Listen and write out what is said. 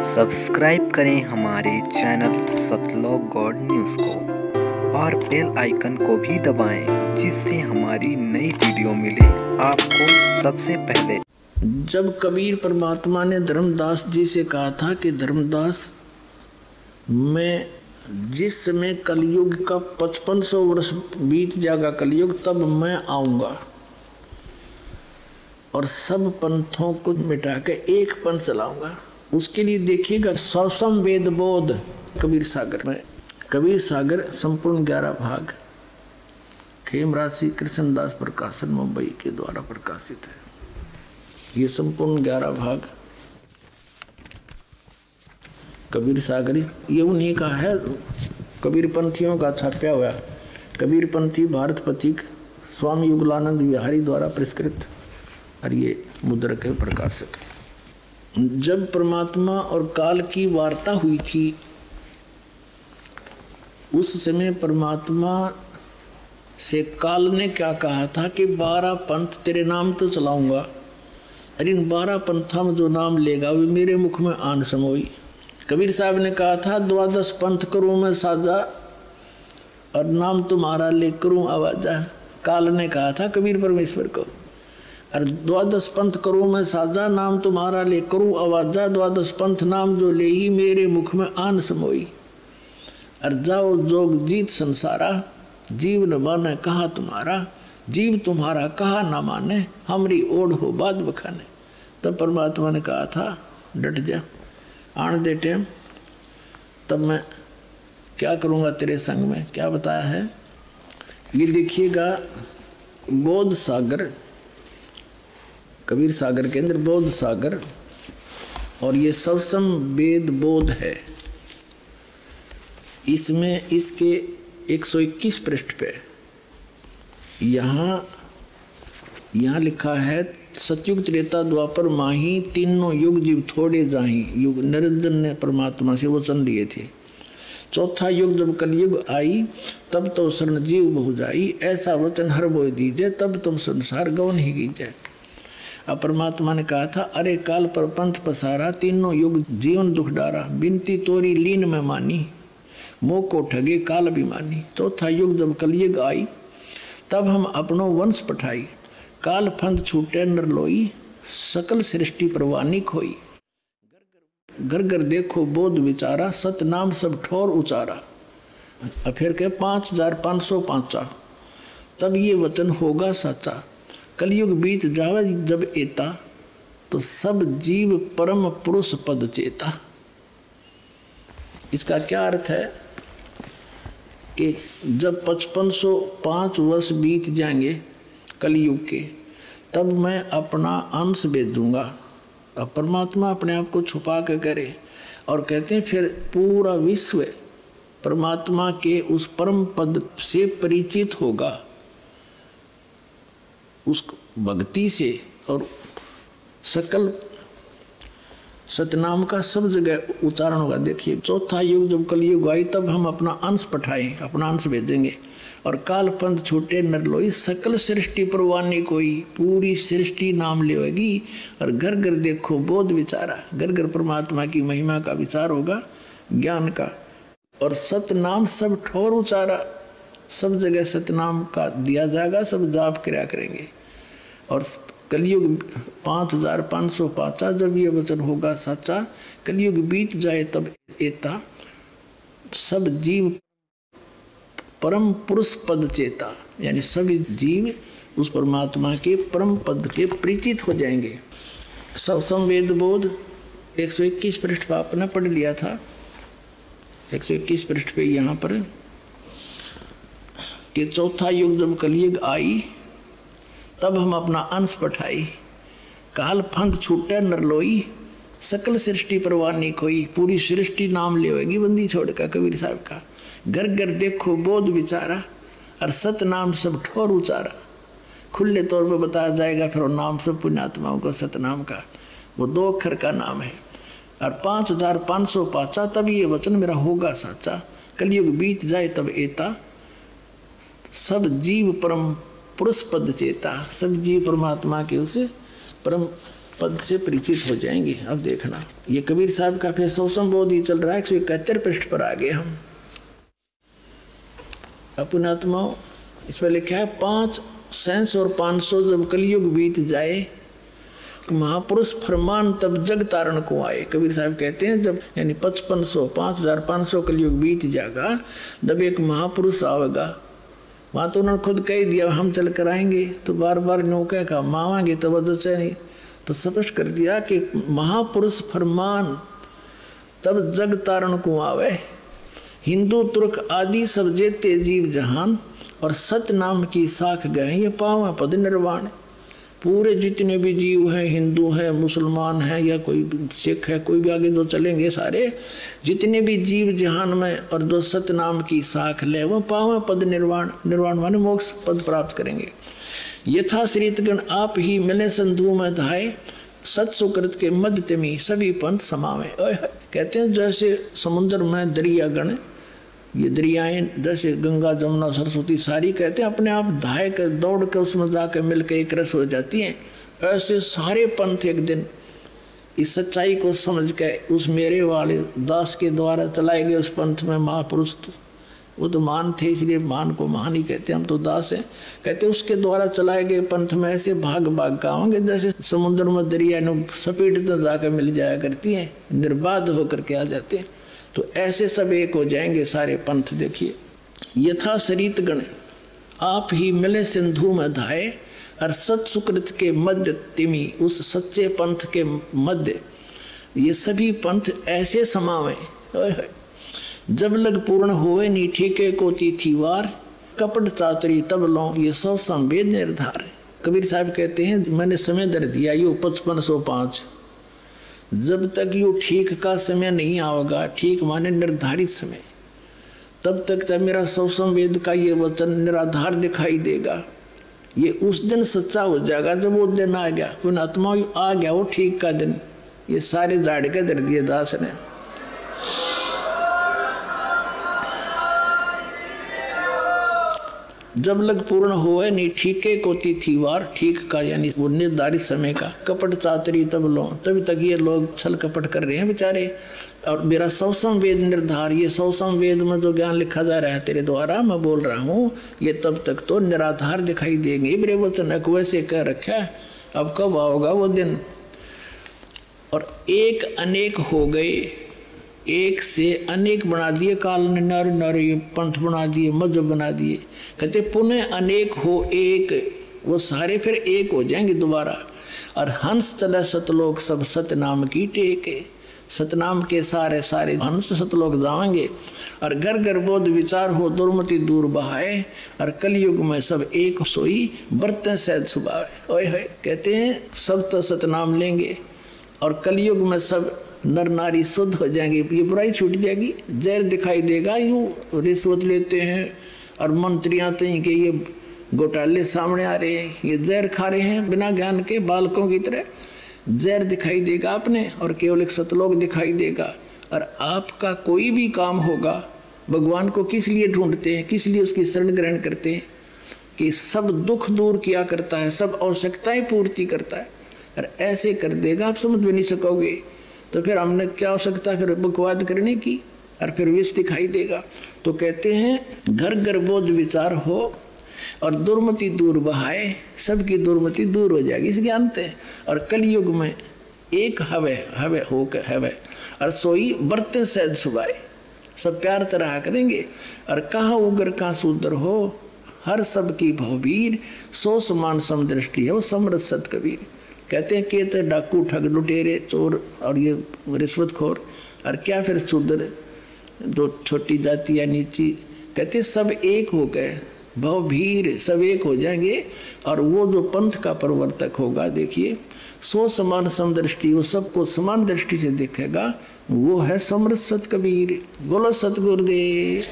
Subscribe करें हमारे channel सतलोक God news को और बेल आइकन को भी दबाएं जिससे हमारी नई वीडियो मिले आपको सबसे पहले। जब कबीर परमात्मा ने धर्मदास जी से कहा था कि धर्मदास, मैं जिस समय कलयुग का 5500 वर्ष बीत जाएगा कलयुग, तब मैं आऊँगा और सब पंथों को मिटा के एक पंथ चलाऊंगा। उसके लिए देखिएगा स्वसम वेद बोध कबीर सागर में। कबीर सागर संपूर्ण 11 भाग खेमराज श्री कृष्णदास प्रकाशन मुंबई के द्वारा प्रकाशित है। ये संपूर्ण 11 भाग कबीर सागरी ये उन्हीं का है, कबीर पंथियों का छापा हुआ। कबीर पंथी भारत पथिक स्वामी युगलानंद विहारी द्वारा पुरस्कृत और ये मुद्रक के प्रकाशक है। जब परमात्मा और काल की वार्ता हुई थी उस समय परमात्मा से काल ने क्या कहा था कि 12 पंथ तेरे नाम तो चलाऊंगा और इन 12 पंथों में जो नाम लेगा वे मेरे मुख में आन समोई। कबीर साहब ने कहा था 12 पंथ करूँ मैं साजा और नाम तुम्हारा ले करूँ आवाजा। काल ने कहा था कबीर परमेश्वर को, और 12 पंथ करूँ मैं साजा नाम तुम्हारा ले करूँ आवाजा। 12 पंथ नाम जो ले ही मेरे मुख में आन समोई। और जाओ जोग जीत संसारा जीव न माने कहा तुम्हारा। जीव तुम्हारा कहा न माने हमरी ओढ़ हो बाद बखाने। तब परमात्मा ने कहा था डट जा, आन दे टेम, तब मैं क्या करूँगा तेरे संग में। क्या बताया है ये देखिएगा। बोध सागर, कबीर सागर के अंदर बोध सागर, और ये सबसम वेद बोध है। इसमें इसके 121 पृष्ठ पे यहाँ लिखा है सतयुग त्रेता द्वापर माही तीनों युग जीव थोड़े जाही। युग निरंजन ने परमात्मा से वचन लिए थे। चौथा युग जब कलयुग आई तब तो शरण जीव बहु जाई। ऐसा वचन हर बोय दीजिए तब तुम संसार गौन ही कीजिए। अब परमात्मा ने कहा था अरे काल पर पंथ पसारा तीनों युग जीवन दुख डारा। बिनती तोरी लीन में मानी मोह को ठगे काल अभिमानी। चौथा युग जब कलयुग आई तब हम अपनो वंश पठाई। काल फंद छूटे नर लोई सकल सृष्टि परवानी खोई। घर घर देखो बोध विचारा सत नाम सब ठोर उचारा। अब फिर के 5505 तब ये वचन होगा साचा। कलयुग बीत जावे जब एता तो सब जीव परम पुरुष पद चेता। इसका क्या अर्थ है कि जब 5505 वर्ष बीत जाएंगे कलयुग के, तब मैं अपना अंश भेजूंगा। अब परमात्मा अपने आप को छुपा के करे और कहते हैं फिर पूरा विश्व परमात्मा के उस परम पद से परिचित होगा, उस भक्ति से, और सकल सतनाम का सब जगह उच्चारण होगा। देखिए चौथा युग जब कलयुग आई तब हम अपना अंश पठाएं, अपना अंश भेजेंगे। और काल पंथ छूटे नर लोई सकल सृष्टि परवानी कोई। पूरी सृष्टि नाम लेगी और घर घर देखो बोध विचारा। घर घर परमात्मा की महिमा का विचार होगा, ज्ञान का। और सतनाम सब ठोर उचारा, सब जगह सतनाम का दिया जाएगा, सब जाप क्रिया करेंगे। और कलयुग 5505 जब ये वचन होगा सच्चा, कलयुग बीत जाए तब एता सब जीव परम पुरुष पद चेता। यानी सभी जीव उस परमात्मा के परम पद के परिचित हो जाएंगे। सबसम वेद बोध 121 पृष्ठ पर आपने पढ़ लिया था। 121 पृष्ठ पे यहाँ पर कि चौथा युग जब कलयुग आई तब हम अपना अंश पठाई। काल फंद छूटे नर लोई सकल सृष्टि परवानी कोई। पूरी सृष्टि नाम लेगी बंदी छोड़ का कबीर साहब का। घर घर देखो बोध विचारा और सत नाम सब ठोर उचारा। खुले तौर पे बताया जाएगा फिर नाम सब पुण्यात्माओं का सतनाम का, वो 2 अक्षर का नाम है। और 5505 तब ये वचन मेरा होगा साचा। कलयुग बीत जाए तब एता सब जीव परम पुरुष पद चेता। सब जीव परमात्मा के उसे परम पद से परिचित हो जाएंगे। अब देखना, ये कबीर साहब का फिर 100 संबोध ही चल रहा है। 171 पृष्ठ पर आ गए हम। अपने आत्माओं, इसमें लिखा है 5 सैंस और 500 जब कलयुग बीत जाए, महापुरुष फरमान तब जग तारण को आए। कबीर साहब कहते हैं जब यानी 5500 5500 कलयुग बीत जाएगा, जब एक महापुरुष आवेगा, वहाँ तो उन्होंने खुद कह दिया हम चल कर आएंगे, तो बार बार नौका का मावाएंगे तो वजह नहीं, तो स्पष्ट कर दिया कि महापुरुष फरमान तब जग तारण को आवे, हिंदू तुर्क आदि सब जेते जीव जहान, और सत नाम की साख गए ये पावे पद निर्वाण। पूरे जितने भी जीव हैं, हिंदू हैं, मुसलमान हैं, या कोई सिख है, कोई भी आगे जो चलेंगे, सारे जितने भी जीव जहान में और जो सत नाम की साख ले वो पावे पद निर्वाण। निर्वाण माने मोक्ष पद प्राप्त करेंगे। यथा श्रीतगण आप ही मिले संधु में धाये, सत सुकृत के मध्य तिमी सभी पंथ समावे। कहते हैं जैसे समुद्र में दरियागण, ये दरियाएं जैसे गंगा जमुना सरस्वती सारी कहते हैं अपने आप धाय कर दौड़ कर उसमें जाकर मिल के एक रस हो जाती हैं, ऐसे सारे पंथ एक दिन इस सच्चाई को समझ के उस मेरे वाले दास के द्वारा चलाए गए उस पंथ में महापुरुष, वो तो मान थे इसलिए मान को महान ही कहते हैं, हम तो दास हैं। कहते उसके द्वारा चलाए गए पंथ में ऐसे भाग भाग का होंगे जैसे समुद्र में दरिया सपेट तो जाकर मिल जाया करती हैं, निर्बाध होकर के आ जाते हैं। तो ऐसे सब एक हो जाएंगे सारे पंथ। देखिए, यथा सरित गण आप ही मिले सिंधु में धाये, और सत सुकृत के मध्य तिमी उस सच्चे पंथ के मध्य ये सभी पंथ ऐसे समावे। जब लग पूर्ण होए नी ठीके को तिथिवार, कपट चातरी तब लो ये सब संवेद निर्धार। कबीर साहब कहते हैं मैंने समय दर दिया यो 5505, जब तक यो ठीक का समय नहीं आएगा, ठीक माने निर्धारित समय, तब तक तो मेरा सौ संवेद का ये वचन निराधार दिखाई देगा। ये उस दिन सच्चा हो जाएगा जब वो दिन आ गया, तो आत्मा आ गया वो ठीक का दिन। ये सारे झाड़ के दर दिए दास ने। जब लग पूर्ण होए नी ठीके को तिथिवार, ठीक का यानी वो निर्धारित समय का, कपट चातरी तब लो, तभी तक ये लोग छल कपट कर रहे हैं बेचारे। और मेरा सौ संवेद निर्धार, ये सौ संवेद में जो ज्ञान लिखा जा रहा है तेरे द्वारा मैं बोल रहा हूँ, ये तब तक तो निराधार दिखाई देंगे। मेरे वचन वैसे कह रखा है, अब कब आओगा वो दिन। और एक अनेक हो गए, एक से अनेक बना दिए काल ने, नर नर ये पंथ बना दिए, मजहब बना दिए। कहते पुनः अनेक हो एक, वो सारे फिर एक हो जाएंगे दोबारा। और हंस चले सतलोक सब सतनाम की टेके, सतनाम के सारे सारे हंस सतलोक जाएंगे। और घर घर बोध विचार हो दुर्मति दूर बहाए, और कलयुग में सब एक सोई बरतें सहज सुभावे। ओए होए, कहते हैं सब तो सतनाम लेंगे और कलयुग में सब नर नारी शुद्ध हो जाएंगे, ये बुराई छूट जाएगी। जहर दिखाई देगा, यूँ रिश्वत लेते हैं और मंत्रियाँ तो के ये घोटाले सामने आ रहे हैं, ये जहर खा रहे हैं बिना ज्ञान के बालकों की तरह। जहर दिखाई देगा आपने और केवल एक सतलोक दिखाई देगा। और आपका कोई भी काम होगा, भगवान को किस लिए ढूंढते हैं, किस लिए उसकी शरण ग्रहण करते हैं? कि सब दुख दूर किया करता है, सब आवश्यकताएं पूर्ति करता है। और ऐसे कर देगा आप समझ भी नहीं सकोगे। तो फिर हमने क्या आवश्यकता फिर बकवाद करने की, और फिर विष दिखाई देगा। तो कहते हैं घर घर बोध विचार हो और दुर्मति दूर बहाए, सबकी दुर्मति दूर हो जाएगी इस ज्ञान से। और कलयुग में एक हवे हवे हो के हवे, और सोई बरते सहज सुभाए, सब प्यार तरह करेंगे। और कहाँ उग्र कहाँ सूदर हो, हर सब की भवबीर, सो समान समदृष्टि है वो समरथ सत कबीर। कहते हैं कि तो डाकू ठग लुटेरे चोर और ये रिश्वतखोर, और क्या फिर शूद्र जो छोटी जाति या नीची, कहते सब एक हो गए, भवभीर सब एक हो जाएंगे। और वो जो पंथ का प्रवर्तक होगा, देखिए सो समान समदृष्टि, वो सबको समान दृष्टि से देखेगा, वो है समरथ सत कबीर। बोलो सतगुरुदेव।